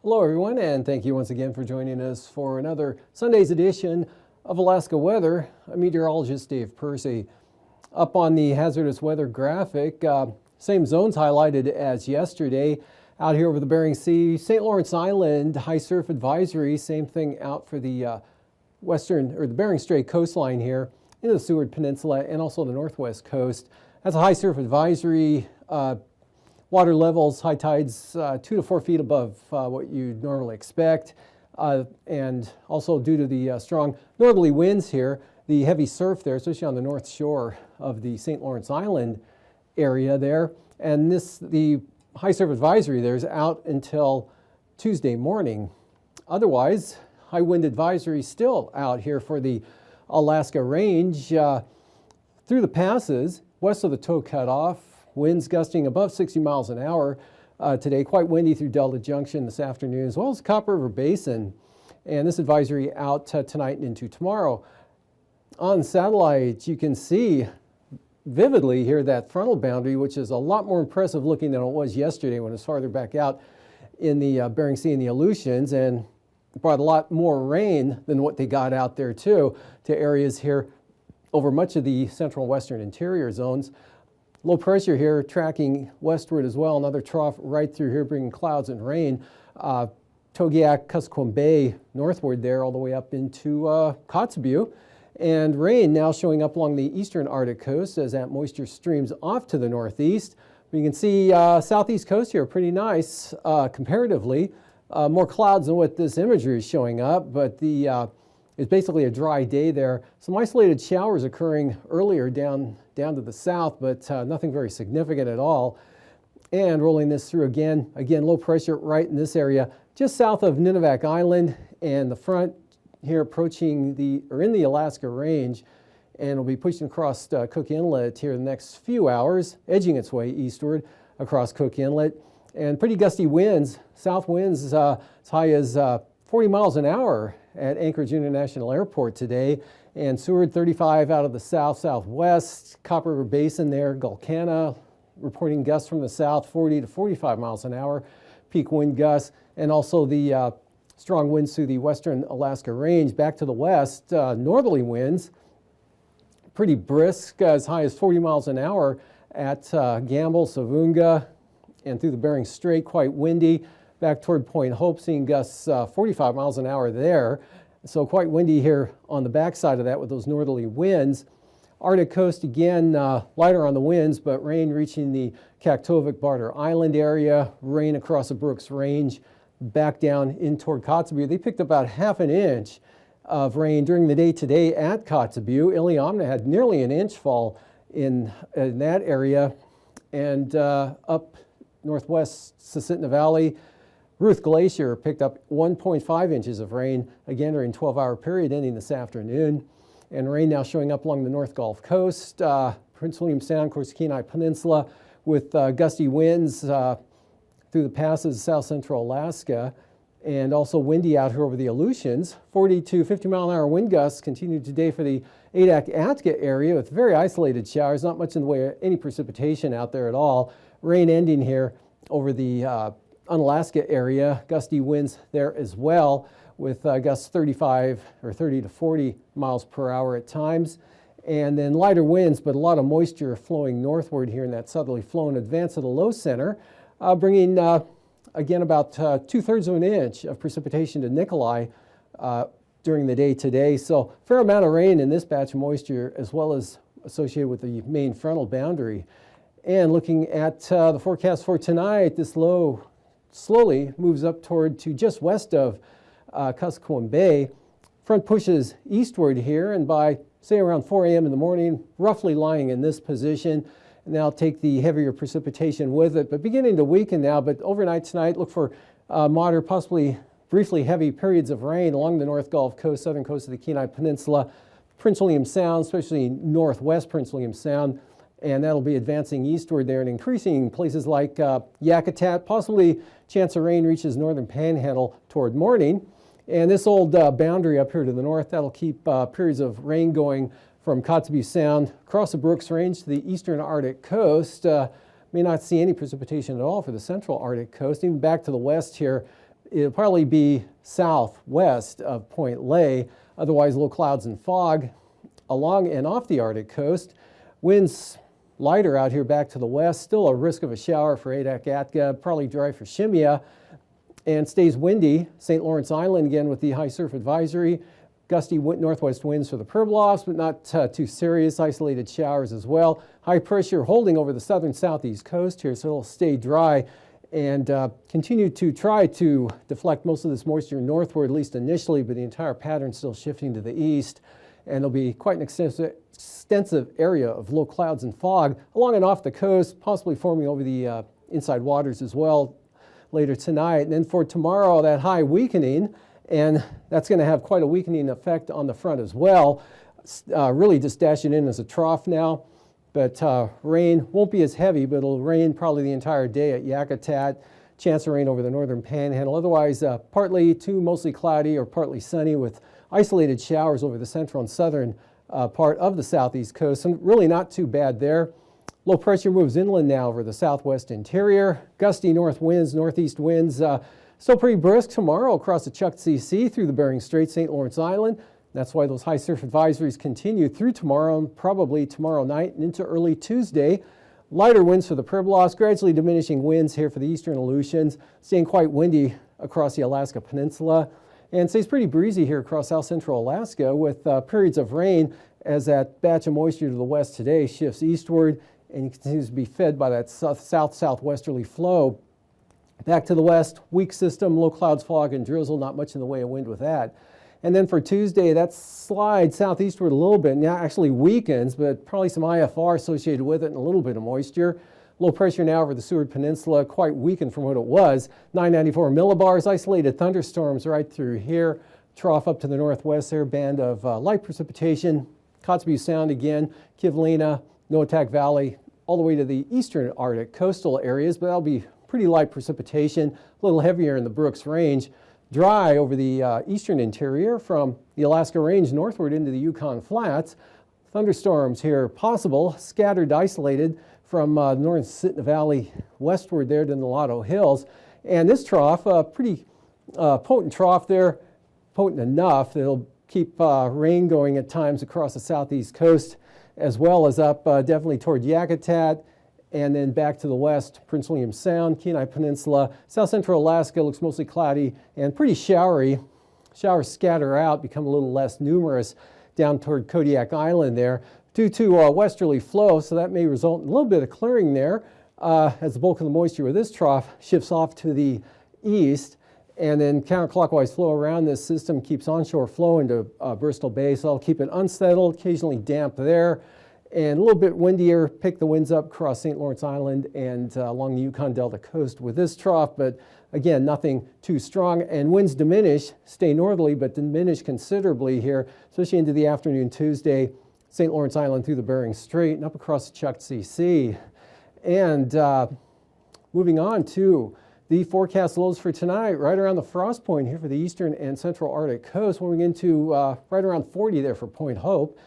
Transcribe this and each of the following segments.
Hello everyone, and thank you once again for joining us for another Sunday's edition of Alaska Weather. I'm meteorologist Dave Percy. Up on the hazardous weather graphic, same zones highlighted as yesterday. Out here over the Bering Sea, St. Lawrence Island, high surf advisory, same thing out for the western or the Bering Strait coastline here into the Seward Peninsula and also the northwest coast. That's a high surf advisory. Water levels, high tides 2 to 4 feet above what you'd normally expect. And also due to the strong northerly winds here, the heavy surf there, especially on the north shore of the St. Lawrence Island area there. And the high surf advisory there is out until Tuesday morning. Otherwise, high wind advisory still out here for the Alaska Range through the passes west of the toe cutoff. Winds gusting above 60 miles an hour today, quite windy through Delta Junction this afternoon, as well as Copper River Basin. And this advisory out tonight and into tomorrow. On satellite, you can see vividly here that frontal boundary, which is a lot more impressive looking than it was yesterday when it was farther back out in the Bering Sea and the Aleutians, and brought a lot more rain than what they got out there too to areas here over much of the central and western interior zones. Low pressure here tracking westward as well. Another trough right through here bringing clouds and rain. Togiak, Kuskokwim Bay northward there all the way up into Kotzebue. And rain now showing up along the eastern Arctic coast as that moisture streams off to the northeast. You can see southeast coast here pretty nice comparatively. More clouds than what this imagery is showing up, but it's basically a dry day there. Some isolated showers occurring earlier down to the south, but nothing very significant at all. And rolling this through again, low pressure right in this area, just south of Nunivak Island, and the front here approaching in the Alaska Range, and will be pushing across Cook Inlet here in the next few hours, edging its way eastward across Cook Inlet. And pretty gusty winds, south winds as high as 40 miles an hour at Anchorage International Airport today, and Seward 35 out of the south-southwest, Copper River Basin there, Gulkana reporting gusts from the south 40 to 45 miles an hour, peak wind gusts, and also the strong winds through the western Alaska Range. Back to the west, northerly winds, pretty brisk, as high as 40 miles an hour at Gamble, Savunga, and through the Bering Strait, quite windy. Back toward Point Hope, seeing gusts 45 miles an hour there. So quite windy here on the backside of that with those northerly winds. Arctic coast again, lighter on the winds, but rain reaching the Kaktovik Barter Island area, rain across the Brooks Range, back down in toward Kotzebue. They picked up about half an inch of rain during the day today at Kotzebue. Iliamna had nearly an inch fall in that area, and up northwest Susitna Valley, Ruth Glacier picked up 1.5 inches of rain, again during a 12-hour period ending this afternoon. And rain now showing up along the North Gulf Coast, Prince William Sound, Kenai Peninsula, with gusty winds through the passes of south central Alaska, and also windy out here over the Aleutians. 40 to 50 mile an hour wind gusts continue today for the Adak-Atka area with very isolated showers, not much in the way of any precipitation out there at all. Rain ending here over the Unalaska area, gusty winds there as well, with gusts 35 or 30 to 40 miles per hour at times. And then lighter winds, but a lot of moisture flowing northward here in that southerly flow in advance of the low center, bringing again about 2/3 of an inch of precipitation to Nikolai during the day today. So fair amount of rain in this batch of moisture, as well as associated with the main frontal boundary. And looking at the forecast for tonight, this low slowly moves up toward to just west of Kuskokwim Bay. Front pushes eastward here, and by say around 4 a.m. in the morning, roughly lying in this position. And that'll take the heavier precipitation with it, but beginning to weaken now. But overnight tonight, look for moderate, possibly briefly heavy periods of rain along the North Gulf Coast, southern coast of the Kenai Peninsula, Prince William Sound, especially northwest Prince William Sound. And that'll be advancing eastward there and increasing places like Yakutat. Possibly chance of rain reaches northern Panhandle toward morning. And this old boundary up here to the north, that'll keep periods of rain going from Kotzebue Sound across the Brooks Range to the eastern Arctic coast. May not see any precipitation at all for the central Arctic coast. Even back to the west here it'll probably be southwest of Point Ley. Otherwise, low clouds and fog along and off the Arctic coast. Winds lighter out here back to the west. Still a risk of a shower for AKwx, probably dry for Shemya. And stays windy. St. Lawrence Island again with the high surf advisory. Gusty northwest winds for the Perblofs, but not too serious. Isolated showers as well. High pressure holding over the southern southeast coast here, so it'll stay dry and continue to try to deflect most of this moisture northward, at least initially, but the entire pattern still shifting to the east. And there'll be quite an extensive area of low clouds and fog along and off the coast, possibly forming over the inside waters as well later tonight. And then for tomorrow, that high weakening, and that's going to have quite a weakening effect on the front as well. Really just dashing in as a trough now, but rain won't be as heavy, but it'll rain probably the entire day at Yakutat. Chance of rain over the northern panhandle. Otherwise, partly to mostly cloudy or partly sunny with isolated showers over the central and southern part of the southeast coast. And really not too bad there. Low pressure moves inland now over the southwest interior. Gusty north winds, northeast winds. Still pretty brisk tomorrow across the Chukchi Sea through the Bering Strait, St. Lawrence Island. That's why those high surf advisories continue through tomorrow and probably tomorrow night and into early Tuesday. Lighter winds for the Perblofs, gradually diminishing winds here for the eastern Aleutians, staying quite windy across the Alaska Peninsula. And stays pretty breezy here across south central Alaska with periods of rain as that batch of moisture to the west today shifts eastward and continues to be fed by that south-southwesterly flow. Back to the west, weak system, low clouds, fog, and drizzle, not much in the way of wind with that. And then for Tuesday, that slides southeastward a little bit, now actually weakens, but probably some IFR associated with it and a little bit of moisture. Low pressure now over the Seward Peninsula, quite weakened from what it was. 994 millibars, isolated thunderstorms right through here. Trough up to the northwest there, band of light precipitation. Kotzebue Sound again, Kivalina, Noatak Valley, all the way to the eastern Arctic coastal areas, but that'll be pretty light precipitation, a little heavier in the Brooks Range. Dry over the eastern interior from the Alaska Range northward into the Yukon Flats. Thunderstorms here possible, scattered, isolated from northern Sitna Valley westward there to the Nulato Hills. And this trough, pretty potent trough there, potent enough that it'll keep rain going at times across the southeast coast, as well as up definitely toward Yakutat, and then back to the west, Prince William Sound, Kenai Peninsula. South central Alaska looks mostly cloudy and pretty showery. Showers scatter out, become a little less numerous down toward Kodiak Island there due to westerly flow, so that may result in a little bit of clearing there as the bulk of the moisture with this trough shifts off to the east, and then counterclockwise flow around this system keeps onshore flow into Bristol Bay, so I'll keep it unsettled, occasionally damp there, and a little bit windier, pick the winds up across St. Lawrence Island and along the Yukon Delta coast with this trough, but again, nothing too strong. And winds diminish, stay northerly, but diminish considerably here, especially into the afternoon Tuesday, St. Lawrence Island through the Bering Strait and up across the Chukchi Sea. And moving on to the forecast lows for tonight, right around the frost point here for the eastern and central Arctic coast, moving into right around 40 there for Point Hope.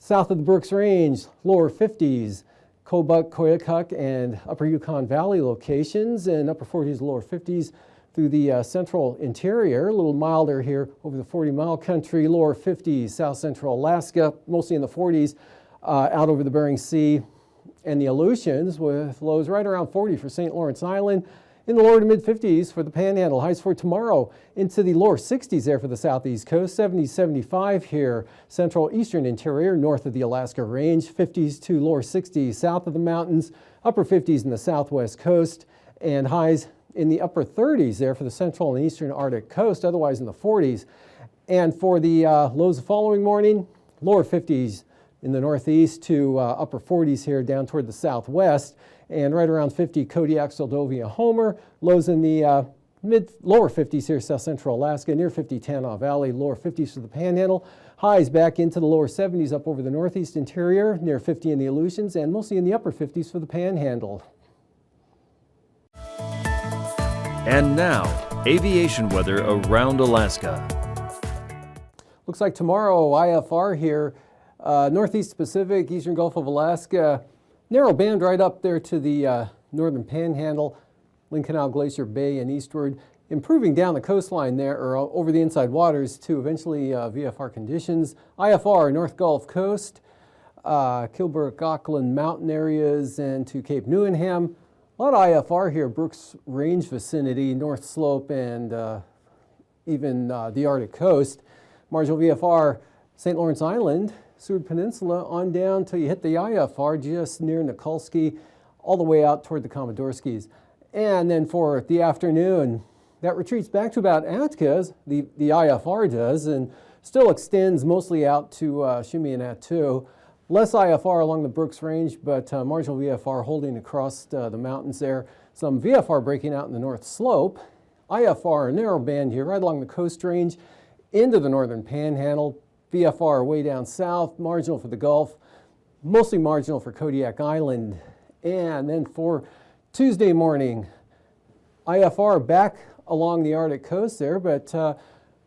South of the Brooks Range, lower 50s, Kobuk, Koyukuk, and upper Yukon Valley locations, and upper 40s, lower 50s through the central interior. A little milder here over the 40-mile country, lower 50s, south central Alaska, mostly in the 40s, out over the Bering Sea and the Aleutians, with lows right around 40 for St. Lawrence Island. In the lower to mid 50s for the Panhandle. Highs for tomorrow into the lower 60s there for the southeast coast. 70, 75 here, central eastern interior, north of the Alaska Range. 50s to lower 60s south of the mountains. Upper 50s in the southwest coast. And highs in the upper 30s there for the central and eastern Arctic coast, otherwise in the 40s. And for the lows the following morning, lower 50s in the northeast to upper 40s here down toward the southwest. And right around 50 Kodiak, Soldovia, Homer. Lows in the lower 50s here, south central Alaska, near 50 Tanana Valley, lower 50s for the Panhandle. Highs back into the lower 70s up over the northeast interior, near 50 in the Aleutians, and mostly in the upper 50s for the Panhandle. And now, aviation weather around Alaska. Looks like tomorrow, IFR here, northeast Pacific, eastern Gulf of Alaska, narrow band right up there to the northern Panhandle, Lynn Canal, Glacier Bay, and eastward. improving down the coastline there, or over the inside waters to eventually VFR conditions. IFR, North Gulf Coast, Kilburg, Auckland mountain areas, and to Cape Newenham. A lot of IFR here, Brooks Range vicinity, North Slope, and even the Arctic coast. Marginal VFR, St. Lawrence Island, Seward Peninsula, on down till you hit the IFR just near Nikolsky, all the way out toward the Komodorskis. And then for the afternoon, that retreats back to about Atka, the IFR does, and still extends mostly out to Shimi and Attu. Less IFR along the Brooks Range, but marginal VFR holding across the mountains there. Some VFR breaking out in the North Slope. IFR, narrow band here, right along the Coast Range, into the northern Panhandle. VFR way down south, marginal for the Gulf, mostly marginal for Kodiak Island. And then for Tuesday morning, IFR back along the Arctic coast there, but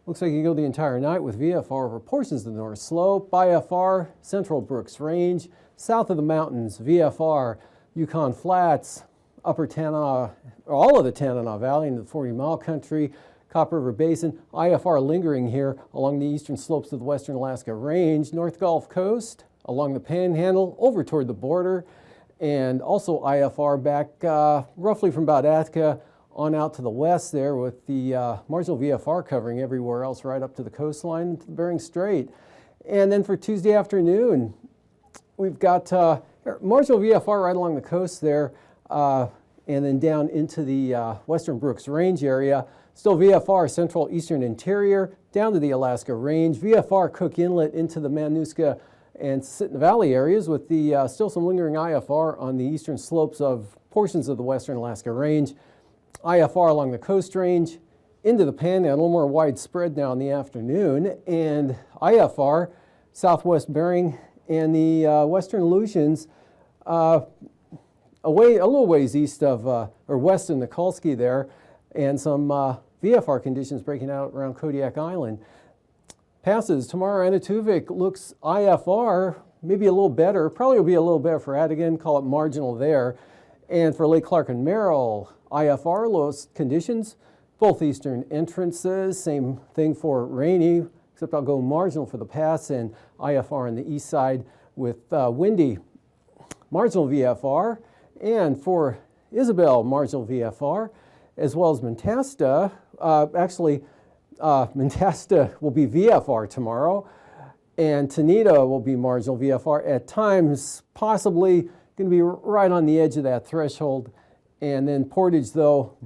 looks like you go the entire night with VFR over portions of the North Slope. IFR, Central Brooks Range, south of the mountains, VFR, Yukon Flats, Upper Tanana, all of the Tanana Valley into the 40-mile country, Copper River Basin. IFR lingering here along the eastern slopes of the Western Alaska Range, North Gulf Coast, along the Panhandle, over toward the border, and also IFR back roughly from about Atka on out to the west there, with the marginal VFR covering everywhere else right up to the coastline, to the Bering Strait. And then for Tuesday afternoon, we've got marginal VFR right along the coast there, and then down into the western Brooks Range area. Still VFR central eastern interior, down to the Alaska Range. VFR Cook Inlet into the Manuska and Sitna Valley areas, with the still some lingering IFR on the eastern slopes of portions of the western Alaska Range. IFR along the Coast Range, into the Panhandle, a little more widespread now in the afternoon, and IFR, southwest Bering, and the western Aleutians, a little ways east of, or west of Nikolsky there, and some VFR conditions breaking out around Kodiak Island. Passes tomorrow, Anatuvik looks IFR, maybe a little better, probably will be a little better for Adigan, call it marginal there. And for Lake Clark and Merrill, IFR, lowest conditions, both eastern entrances, same thing for Rainy, except I'll go marginal for the pass, and IFR on the east side with windy, marginal VFR, and for Isabel, marginal VFR, as well as Mentasta. Mentasta will be VFR tomorrow, and Tanita will be marginal VFR at times, possibly going to be right on the edge of that threshold. And then Portage, though,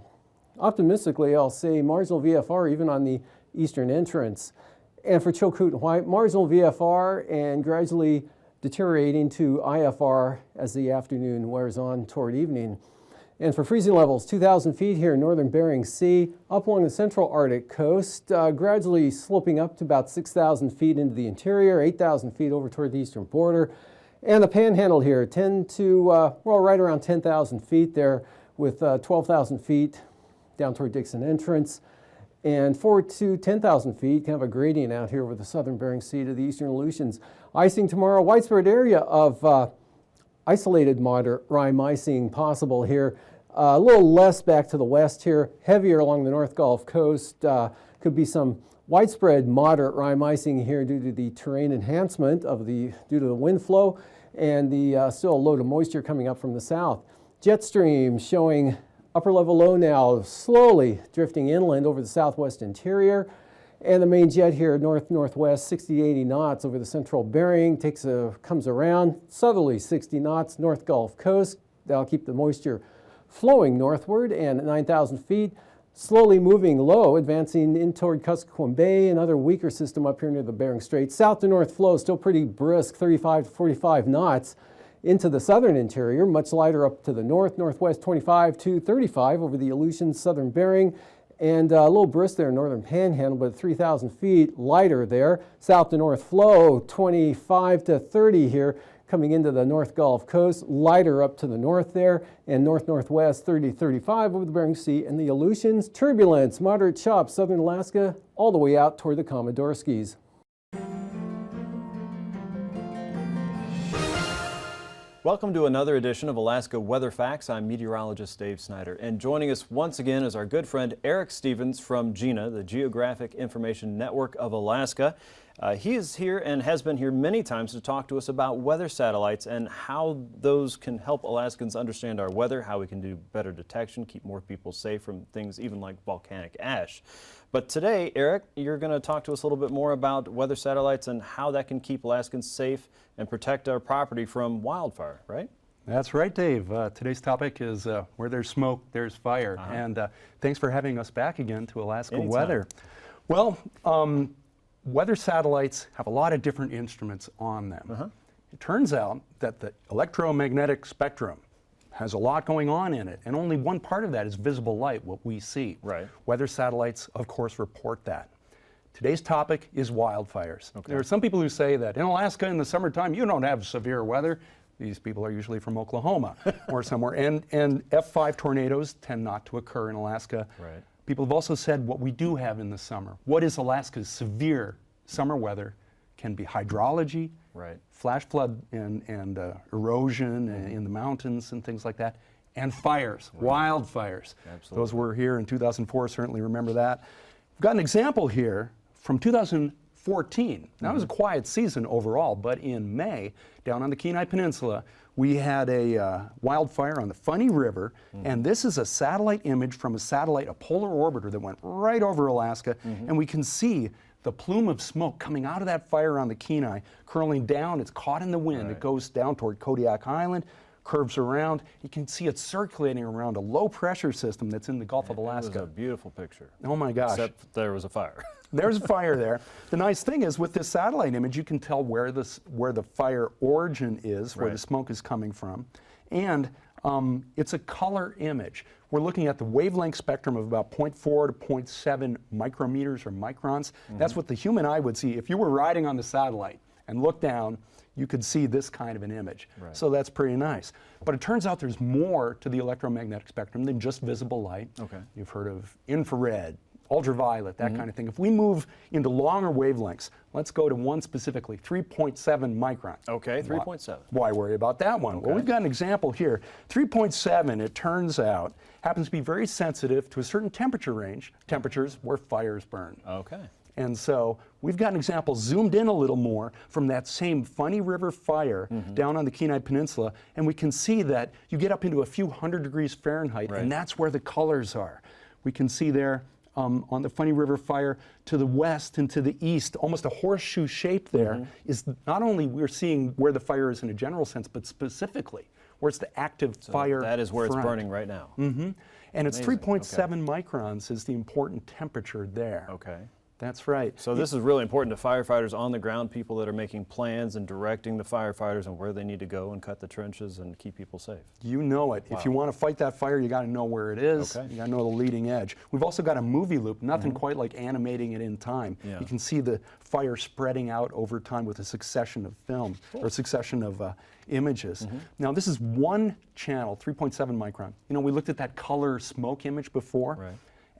optimistically, I'll say marginal VFR even on the eastern entrance. And for Chilkoot and White, marginal VFR and gradually deteriorating to IFR as the afternoon wears on toward evening. And for freezing levels, 2,000 feet here in northern Bering Sea, up along the central Arctic coast, gradually sloping up to about 6,000 feet into the interior, 8,000 feet over toward the eastern border. And the Panhandle here, right around 10,000 feet there, with 12,000 feet down toward Dixon Entrance, and 4,000 to 10,000 feet, kind of a gradient out here over the southern Bering Sea to the eastern Aleutians. Icing tomorrow, widespread area of isolated moderate rime icing possible here. A little less back to the west here, heavier along the North Gulf Coast. Could be some widespread moderate rime icing here due to the terrain enhancement due to the wind flow and the still low to moisture coming up from the south. Jet stream showing upper level low now, slowly drifting inland over the southwest interior. And the main jet here, north-northwest, 60 to 80 knots over the central Bering, comes around, southerly 60 knots, North Gulf Coast. That'll keep the moisture flowing northward, and at 9,000 feet, slowly moving low, advancing in toward Kuskokwim Bay, another weaker system up here near the Bering Strait. South to north flow, still pretty brisk, 35 to 45 knots into the southern interior, much lighter up to the north, northwest 25 to 35 over the Aleutians, southern Bering, and a little brisk there in northern Panhandle, but 3,000 feet lighter there. South to north flow, 25 to 30 here, coming into the North Gulf Coast, lighter up to the north there, and north-northwest 30 to 35 over the Bering Sea and the Aleutians. Turbulence, moderate chop, southern Alaska, all the way out toward the Komodorskis. Welcome to another edition of Alaska Weather Facts. I'm meteorologist Dave Snider, and joining us once again is our good friend Eric Stevens from GINA, the Geographic Information Network of Alaska. He is here and has been here many times to talk to us about weather satellites and how those can help Alaskans understand our weather, how we can do better detection, keep more people safe from things even like volcanic ash. But today, Eric, you're going to talk to us a little bit more about weather satellites and how that can keep Alaskans safe and protect our property from wildfire, right? That's right, Dave. Today's topic is where there's smoke, there's fire. And thanks for having us back again to Alaska Anytime. Weather. Well, weather satellites have a lot of different instruments on them. It turns out that the electromagnetic spectrum has a lot going on in it, and only one part of that is visible light, what we see. Right. Weather satellites, of course, report that. Today's topic is wildfires. Okay. There are some people who say that in Alaska in the summertime you don't have severe weather. These people are usually from Oklahoma or somewhere, and F5 tornadoes tend not to occur in Alaska. Right. People have also said what we do have in the summer. What is Alaska's severe summer weather can be hydrology, Right. flash flood and erosion in the mountains and things like that, and fires, wildfires. Absolutely. Those were here in 2004, certainly remember that. We've got an example here from 2014. Now, it was a quiet season overall, but in May, down on the Kenai Peninsula, we had a wildfire on the Funny River, and this is a satellite image from a polar orbiter that went right over Alaska, and we can see the plume of smoke coming out of that fire on the Kenai, curling down. It's caught in the wind. Right. It goes down toward Kodiak Island, curves around. You can see it circulating around a low pressure system that's in the Gulf of It Alaska. was a beautiful picture. Oh my gosh. Except there was a fire. There's a fire there. The nice thing is with this satellite image, you can tell where the fire origin is, where the Right. smoke is coming from. And it's a color image. We're looking at the wavelength spectrum of about 0.4 to 0.7 micrometers or microns. That's what the human eye would see. If you were riding on the satellite and looked down, you could see this kind of an image. Right. So that's pretty nice. But it turns out there's more to the electromagnetic spectrum than just visible light. Okay. You've heard of infrared, ultraviolet, that kind of thing. If we move into longer wavelengths, let's go to one specifically, 3.7 micron. Okay, 3.7. Why worry about that one? Okay. Well, we've got an example here. 3.7, it turns out, happens to be very sensitive to a certain temperature range, temperatures where fires burn. Okay. And so we've got an example zoomed in a little more from that same Funny River fire down on the Kenai Peninsula, and we can see that you get up into a few hundred degrees Fahrenheit, Right. and that's where the colors are. We can see there on the Funny River fire to the west and to the east, almost a horseshoe shape there, is not only we're seeing where the fire is in a general sense, but specifically where it's the active fire That is where front. it's burning right now. And it's Amazing. 3.7 microns is the important temperature there. Okay. That's right. So this is really important to firefighters on the ground, people that are making plans and directing the firefighters on where they need to go and cut the trenches and keep people safe. You know it. If you want to fight that fire, you got to know where it is. Okay. You got to know the leading edge. We've also got a movie loop, nothing quite like animating it in time. Yeah. You can see the fire spreading out over time with a succession of film or succession of images. Now this is one channel, 3.7 micron. You know, we looked at that color smoke image before. Right.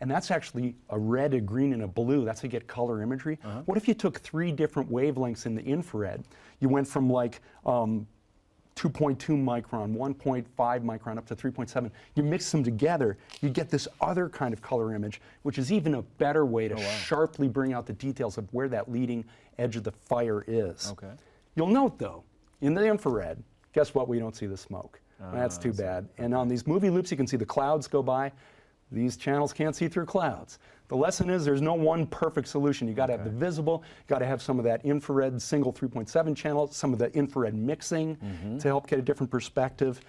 And that's actually a red, a green, and a blue. That's how you get color imagery. What if you took 3 different wavelengths in the infrared? You went from like 2.2 micron, 1.5 micron, up to 3.7. You mix them together, you get this other kind of color image, which is even a better way to sharply bring out the details of where that leading edge of the fire is. Okay. You'll note, though, in the infrared, guess what? We don't see the smoke. That's too bad. And on these movie loops, you can see the clouds go by. These channels can't see through clouds. The lesson is there's no one perfect solution. You got to have the visible, you got to have some of that infrared single 3.7 channel, some of the infrared mixing to help get a different perspective.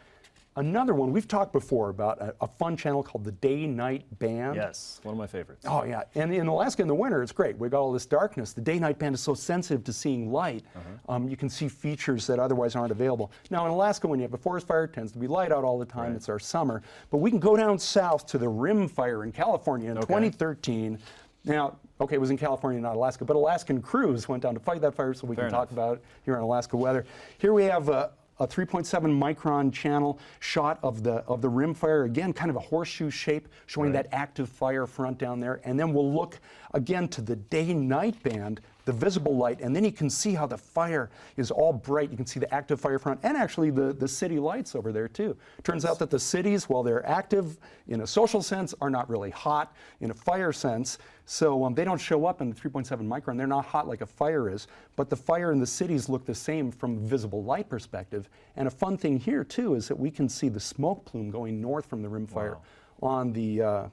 Another one, we've talked before about a fun channel called the day-night band. Yes, one of my favorites. Oh yeah, and in Alaska in the winter, it's great. We got all this darkness. The day-night band is so sensitive to seeing light. You can see features that otherwise aren't available. Now in Alaska, when you have a forest fire, it tends to be light out all the time. Right. It's our summer. But we can go down south to the Rim Fire in California in 2013. Now, okay, it was in California, not Alaska, but Alaskan crews went down to fight that fire, so we Fair can enough. talk about it here on Alaska Weather. Here we have a 3.7 micron channel shot of the rim fire, again, kind of a horseshoe shape, showing that active fire front down there. And then we'll look again to the day-night band the visible light, and then you can see how the fire is all bright. You can see the active fire front and actually the city lights over there too. Turns out that the cities, while they're active in a social sense, are not really hot in a fire sense. So they don't show up in the 3.7 micron. They're not hot like a fire is, but the fire in the cities look the same from a visible light perspective. And a fun thing here too is that we can see the smoke plume going north from the rimfire on the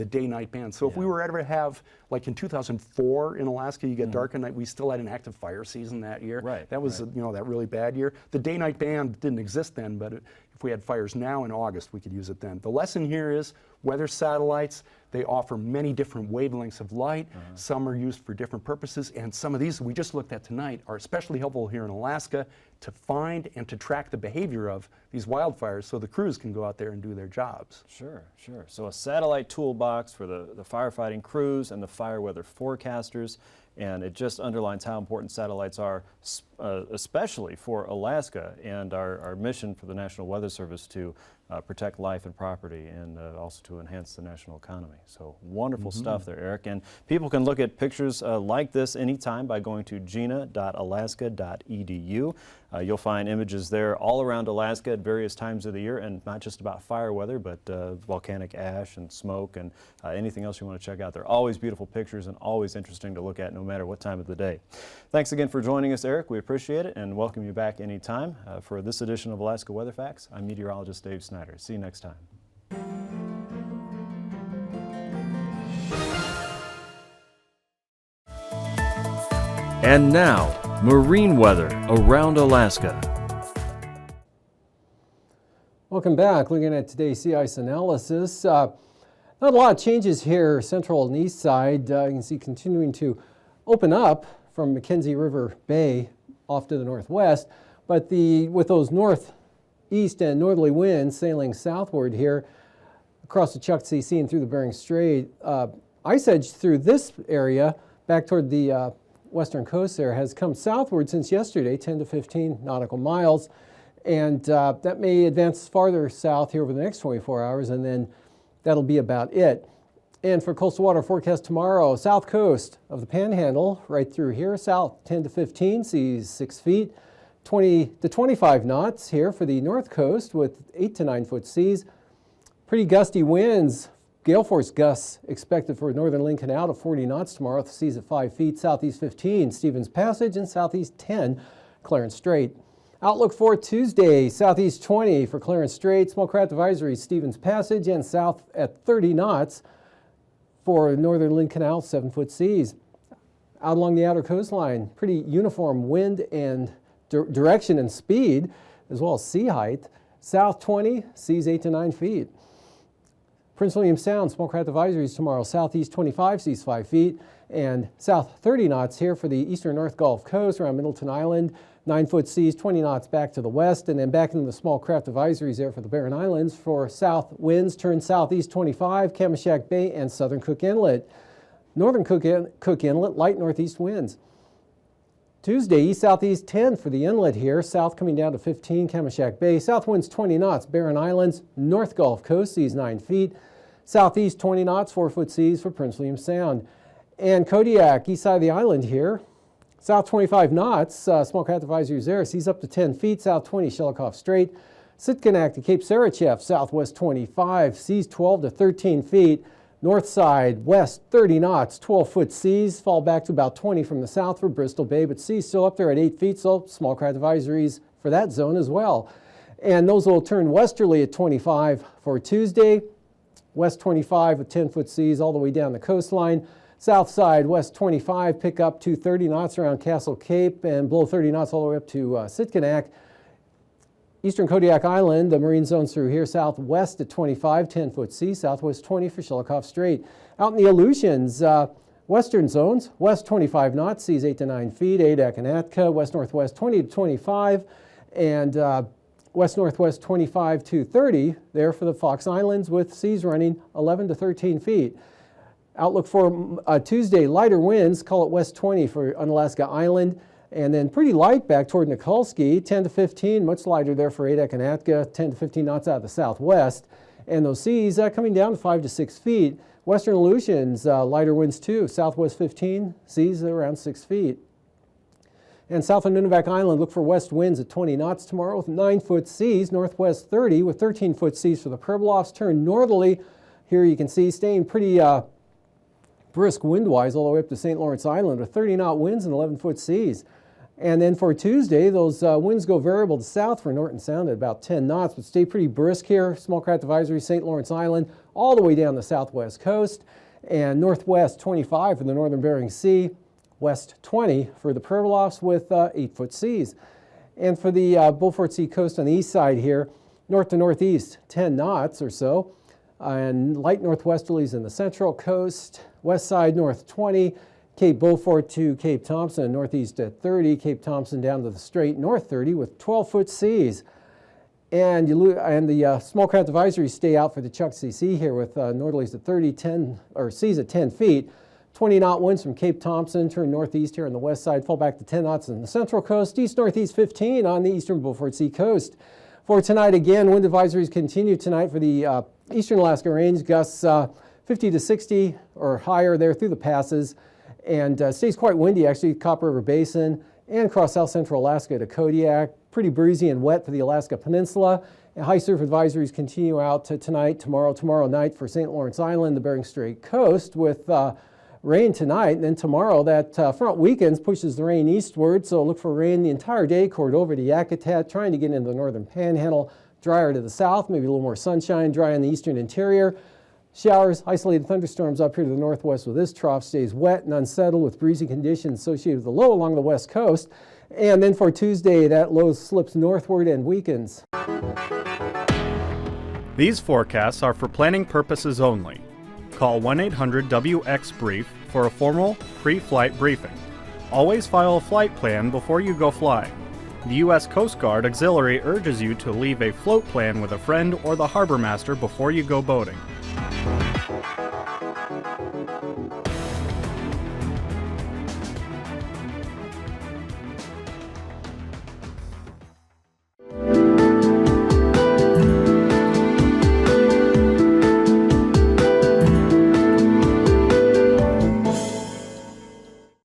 day-night band. So if we were ever to have, like in 2004 in Alaska, you get dark at night, we still had an active fire season that year. Right. That was, you know, that really bad year. The day-night band didn't exist then, but if we had fires now in August, we could use it then. The lesson here is weather satellites, they offer many different wavelengths of light. Some are used for different purposes, and some of these we just looked at tonight are especially helpful here in Alaska to find and to track the behavior of these wildfires so the crews can go out there and do their jobs. Sure, sure. So a satellite toolbox for the firefighting crews and the fire weather forecasters, and it just underlines how important satellites are, especially for Alaska and our mission for the National Weather Service to protect life and property, and also to enhance the national economy. So wonderful stuff there, Eric. And people can look at pictures like this anytime by going to gina.alaska.edu. You'll find images there all around Alaska at various times of the year, and not just about fire weather, but volcanic ash and smoke and anything else you want to check out. They're always beautiful pictures and always interesting to look at no matter what time of the day. Thanks again for joining us, Eric. We appreciate it and welcome you back anytime. For this edition of Alaska Weather Facts, I'm meteorologist Dave Snider. See you next time. And now, marine weather around Alaska. Welcome back. Looking at today's sea ice analysis. Not a lot of changes here, central and east side. You can see continuing to open up from Mackenzie River Bay off to the northwest, but with those northeast and northerly winds sailing southward here across the Chukchi Sea and through the Bering Strait, ice edge through this area back toward the western coast there has come southward since yesterday, 10 to 15 nautical miles, and that may advance farther south here over the next 24 hours, and then that'll be about it. And for coastal water forecast tomorrow, south coast of the Panhandle, right through here, south 10 to 15, seas 6 feet, 20 to 25 knots here for the north coast with 8 to 9 foot seas. Pretty gusty winds, gale force gusts expected for northern Lynn Canal to 40 knots tomorrow, with seas at 5 feet, southeast 15, Stevens Passage, and southeast 10, Clarence Strait. Outlook for Tuesday, southeast 20 for Clarence Strait, small craft advisory, Stevens Passage, and south at 30 knots for northern Lynn Canal, 7 foot seas. Out along the outer coastline, pretty uniform wind and direction and speed, as well as sea height. South 20, seas 8 to 9 feet. Prince William Sound, small craft advisories tomorrow, southeast 25, seas 5 feet, and south 30 knots here for the eastern North Gulf Coast around Middleton Island, 9 foot seas, 20 knots back to the west, and then back into the small craft advisories there for the Barren Islands for south winds turn southeast 25, Kamishak Bay and southern Cook Inlet. Northern Cook Inlet, light northeast winds. Tuesday, east-southeast 10 for the inlet here, south coming down to 15, Kamishak Bay, south winds 20 knots, Barren Islands, North Gulf Coast, seas 9 feet, southeast 20 knots, 4 foot seas for Prince William Sound. And Kodiak, east side of the island here, south 25 knots, small craft advisories there, seas up to 10 feet, south 20, Shelikof Strait, Sitkinak to Cape Sarachev, southwest 25, seas 12 to 13 feet, north side, west 30 knots, 12 foot seas, fall back to about 20 from the south for Bristol Bay, but seas still up there at 8 feet, so small craft advisories for that zone as well. And those will turn westerly at 25 for Tuesday, west 25 with 10 foot seas all the way down the coastline. South side, west 25, pick up to 30 knots around Castle Cape and blow 30 knots all the way up to Sitkinak. Eastern Kodiak Island, the marine zones through here, southwest at 25, 10 foot seas, southwest 20 for Shelikof Strait. Out in the Aleutians, western zones, west 25 knots, seas 8 to 9 feet, Adak and Atka, west-northwest 20 to 25, and west-northwest 25 to 30 there for the Fox Islands with seas running 11 to 13 feet. Outlook for Tuesday, lighter winds, call it west 20 for Unalaska Island, and then pretty light back toward Nikolsky, 10 to 15, much lighter there for Adak and Atka, 10 to 15 knots out of the southwest. And those seas coming down to 5 to 6 feet. Western Aleutians, lighter winds too. Southwest 15, seas around 6 feet. And south of Nunivak Island, look for west winds at 20 knots tomorrow with 9-foot seas. Northwest 30 with 13-foot seas for the Pribilofs. Turn northerly. Here you can see staying pretty brisk wind-wise all the way up to St. Lawrence Island with 30-knot winds and 11-foot seas. And then for Tuesday, those winds go variable to south for Norton Sound at about 10 knots, but stay pretty brisk here. Small craft advisory, St. Lawrence Island, all the way down the southwest coast. And northwest 25 for the northern Bering Sea. West 20 for the Pribilofs with 8-foot seas. And for the Beaufort Sea coast on the east side here, north to northeast, 10 knots or so. And light northwesterlies in the central coast. West side north 20. Cape Beaufort to Cape Thompson, northeast at 30. Cape Thompson down to the Strait, north 30 with 12-foot seas. And the small craft advisories stay out for the Chukchi Sea here with northerlies at 30, 10, or seas at 10 feet. 20-knot winds from Cape Thompson, turn northeast here on the west side, fall back to 10 knots on the central coast, east-northeast 15 on the eastern Beaufort Sea coast. For tonight, again, wind advisories continue tonight for the eastern Alaska Range, gusts 50 to 60 or higher there through the passes, and stays quite windy, actually, Copper River Basin and across south central Alaska to Kodiak. Pretty breezy and wet for the Alaska Peninsula. And high surf advisories continue out to tonight, tomorrow night for St. Lawrence Island, the Bering Strait coast with rain tonight, and then tomorrow that front weekends pushes the rain eastward, so look for rain the entire day, over to Yakutat, trying to get into the northern panhandle, drier to the south, maybe a little more sunshine, dry in the eastern interior. Showers, isolated thunderstorms up here to the northwest with this trough stays wet and unsettled with breezy conditions associated with the low along the west coast. And then for Tuesday, that low slips northward and weakens. These forecasts are for planning purposes only. Call 1-800-WX-BRIEF for a formal pre-flight briefing. Always file a flight plan before you go flying. The U.S. Coast Guard Auxiliary urges you to leave a float plan with a friend or the harbor master before you go boating.